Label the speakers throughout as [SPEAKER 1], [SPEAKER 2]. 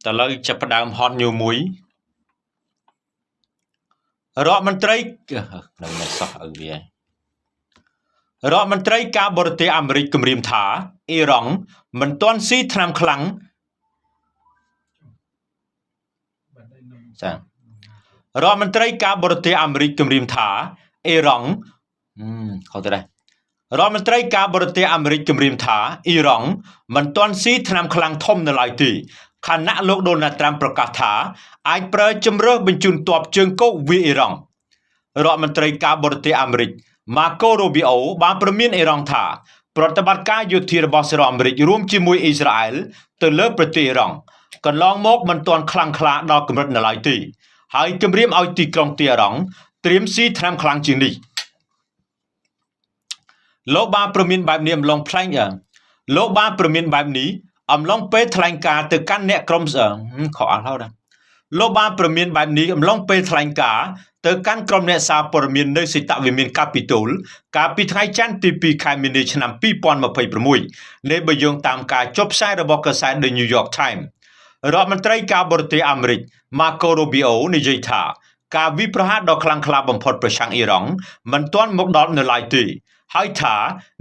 [SPEAKER 1] តលើចាប់ផ្ដើមហត់ញូមួយរដ្ឋមន្ត្រីនឹងមិនសោះឲ្យវារដ្ឋមន្ត្រីការបរទេសអាមេរិកគម្រាមថាអ៊ីរ៉ង់មិនទាន់ស៊ីថ្នាំខ្លាំងចារដ្ឋមន្ត្រីការបរទេសអាមេរិកគម្រាមថាអ៊ីរ៉ង់ខុសទៅដែររដ្ឋមន្ត្រីការបរទេសអាមេរិកគម្រាមថាអ៊ីរ៉ង់មិនទាន់ស៊ីថ្នាំខ្លាំងធំនៅឡើយទេខណៈលោកដូណាល់ត្រាំប្រកាសថាអាចប្រើជំរើសបញ្ជូនទ័ពជើងគោកវាអ៊ីរ៉ង់រដ្ឋមន្ត្រីការបរទេសអាមេរិក Marco Rubio បានព្រមានអ៊ីរ៉ង់ថាប្រតិបត្តិការយោធារបស់សហរដ្ឋអាមេរិករួមជាមួយអ៊ីស្រាអែលទៅលើប្រទេសអ៊ីរ៉ង់កន្លងមកមិនទាន់ខ្លាំងក្លាដល់កម្រិតនៅឡើយទេហើយគម្រាមឲ្យទីក្រុងទីអ៊ីរ៉ង់ត្រៀមស៊ីថ្នាំខ្លាំងជាងនេះលោកបានព្រមានបែបនេះអំឡុងផ្លែងលោកបានព្រមានបែបនេះអំឡុងពេលថ្លែងការណ៍ទៅកាន់អ្នកក្រុមខអត់ហើយលោកបានព្រមានបែបនេះអំឡុងពេលថ្លែងការណ៍ទៅកាន់ក្រុមអ្នកសារព័ត៌មាននៅសេតវិមានកាពីតូលកាលពីថ្ងៃច័ន្ទទី2ខែមីនាឆ្នាំ2026នៃបើយោងតាមការចុះផ្សាយរបស់កាសែត The New York Times រដ្ឋមន្ត្រីការបរទេសអាមេរិក Marco Rubio និយាយថាការវិប្រហារដ៏ខ្លាំងក្លាបំផុតប្រឆាំងអ៊ីរ៉ង់មិនទាន់មកដល់នៅឡើយទេហើយថា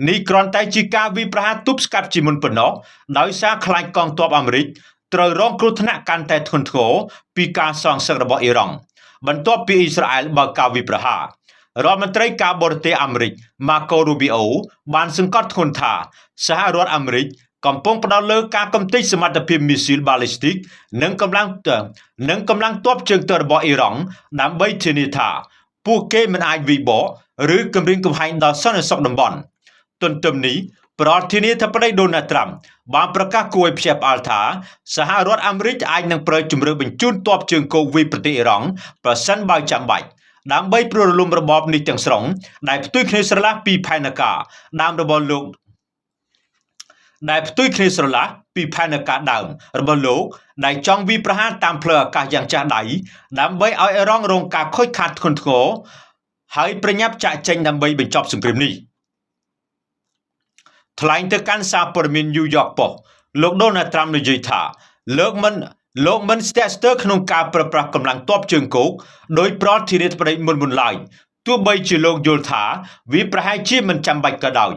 [SPEAKER 1] នេះគ្រាន់តែជាការវិប្រហារទប់ស្កាត់ជាមុនប៉ុណ្ណោះដោយសារខ្លាចកងទ័ពអាមេរិកត្រូវរងគ្រោះថ្នាក់កាន់តែធ្ងន់ធ្ងរពីការសងសឹករបស់អ៊ីរ៉ង់បន្ទាប់ពីអ៊ីស្រាអែលបើកការវិប្រហាររដ្ឋមន្ត្រីការបរទេសអាមេរិក Marco Rubio បានសង្កត់ធ្ងន់ថាសហរដ្ឋអាមេរិកកំពុងផ្ដោតលើការកំទេចសមត្ថភាពមីស៊ីលបាឡេស្ទិកនិងកម្លាំងទ័ពជើងទឹករបស់អ៊ីរ៉ង់ដើម្បីធានាថាពួកគេមិនអាចវិបកឬគម្រាមកំហែងដល់សន្តិសុខតំបន់ទន្ទឹមនេះប្រធានាធិបតីដូណាល់ត្រាំបានប្រកាសគួរឲ្យភ្ញាក់ផ្អើលថាសហរដ្ឋអាមេរិកអាចនឹងប្រើជំរឿបញ្ជូនទ័ពជើងគោកវាយប្រទេសអ៊ីរ៉ង់ប្រសិនបើចាំបាច់ដើម្បីព្រោះរលំរបបនេះទាំងស្រុងដែលផ្ទុយគ្នាស្រឡះពីផែនការដើមរបស់លោកដែលចង់វិប្រហារតាមផ្លូវអាកាសយ៉ាងចាស់ដៃដើម្បីឲ្យអ៊ីរ៉ង់រងការខូចខាតធ្ងន់ធ្ងរហើយប្រញាប់ចាក់ចេញដើម្បីបញ្ចប់សង្គ្រាមនេះថ្លែងទៅកាន់សារព័ត៌មាន New York Post លោកដូណាល់ត្រាំនិយាយថាលោកមិនស្ទាក់ស្ទើរក្នុងការប្រើប្រាស់កម្លាំងទ័ពជើងគោកដោយប្រធានាធិបតីមុនឡើយទោះបីជាលោកយល់ថាវាប្រហែលជាមិនចាំបាច់ក៏ដោយ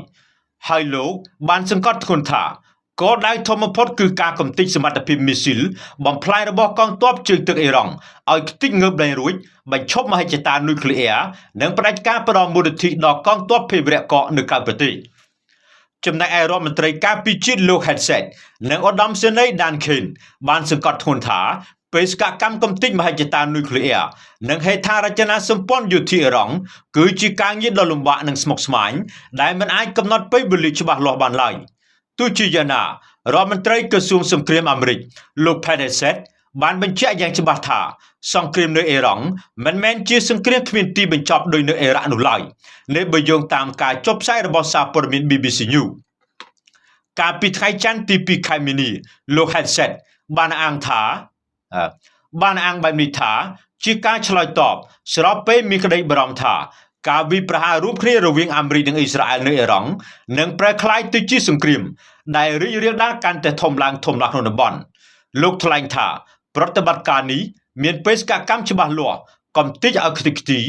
[SPEAKER 1] ហើយលោកបានសង្កត់ធ្ងន់ថាគោលដៅធំបំផុតគឺការកំទេចសមត្ថភាពមីស៊ីលបំផ្លាញរបស់កងទ័ពជើងទឹកអ៊ីរ៉ង់ឲ្យខ្ទេចងើបលែងរួចបញ្ឈប់មហិច្ឆតានុយក្លេអ៊ែរនិងផ្ដាច់ការផ្ដល់មូលនិធិដល់កងទ័ពភេរវកនៅក្រៅប្រទេសចំណែកឯរដ្ឋមន្ត្រីការពារជាតិលោក Hegseth និងឧត្តមសេនីយ៍ Dan Kane បានសង្កត់ធ្ងន់ថាបេសកកម្មកំទេចមហិច្ឆតានុយក្លេអ៊ែរនិងហេដ្ឋារចនាសម្ព័ន្ធយោធាអ៊ីរ៉ង់គឺជាការងារដ៏លំបាកនិងស្មុគស្មាញដែលមិនអាចកំណត់ពេលវេលាច្បាស់លាស់បានឡើយទោះជាយ៉ាងណារដ្ឋមន្ត្រីក្រសួងសង្គ្រាមអាមេរិកលោក Pete Hegseth បានបញ្ជាក់យ៉ាងច្បាស់ថាសង្គ្រាមនៅអ៊ីរ៉ង់មិនមែនជាសង្គ្រាមគ្មានទីបញ្ចប់ដោយនៅអ៊ីរ៉ាក់នោះឡើយនេះបើយោងតាមការចុះផ្សាយរបស់សារព័ត៌មាន BBC News កាលពីថ្ងៃច័ន្ទទី2ខែមីនាលោក Hegseth បានអាងបែបនេះថាជាការឆ្លើយតបស្របពេលមានក្តីបារម្ភថាការវិប្រហាររួមគ្នារវាងអាមេរិកនិងអ៊ីស្រាអែលនៅអ៊ីរ៉ង់នឹងប្រែក្លាយទៅជាសង្គ្រាមដែលរីករាលដាលកាន់តែធំឡើងក្នុងតំបន់លោកថ្លែងថាប្រតិបត្តិការនេះមានបេសកកម្មច្បាស់លាស់កំទេចឲ្យខ្ទេចខ្ទី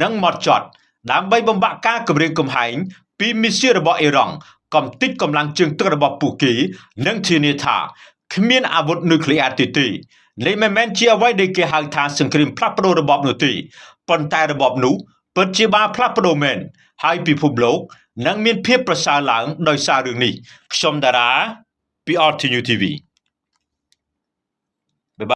[SPEAKER 1] និងហ្មត់ចត់ដើម្បីបំបាក់ការគម្រាមកំហែងពីមីស៊ីលរបស់អ៊ីរ៉ង់កំទេចកម្លាំងជើងទឹករបស់ពួកគេនិងធានាថាគ្មានអាវុធនុយក្លេអ៊ែរទេនេះមិនមែនជាអ្វីដែលគេហៅថាសង្គ្រាមផ្លាស់ប្ដូររបបនោះទេប៉ុន្តែរបបនោះពិតជាបានផ្លាស់ប្ដូរមែនហើយពិភពលោកនឹងមានភាពប្រសើរឡើងដោយសាររឿងនេះខ្ញុំតារាពី RTNews TV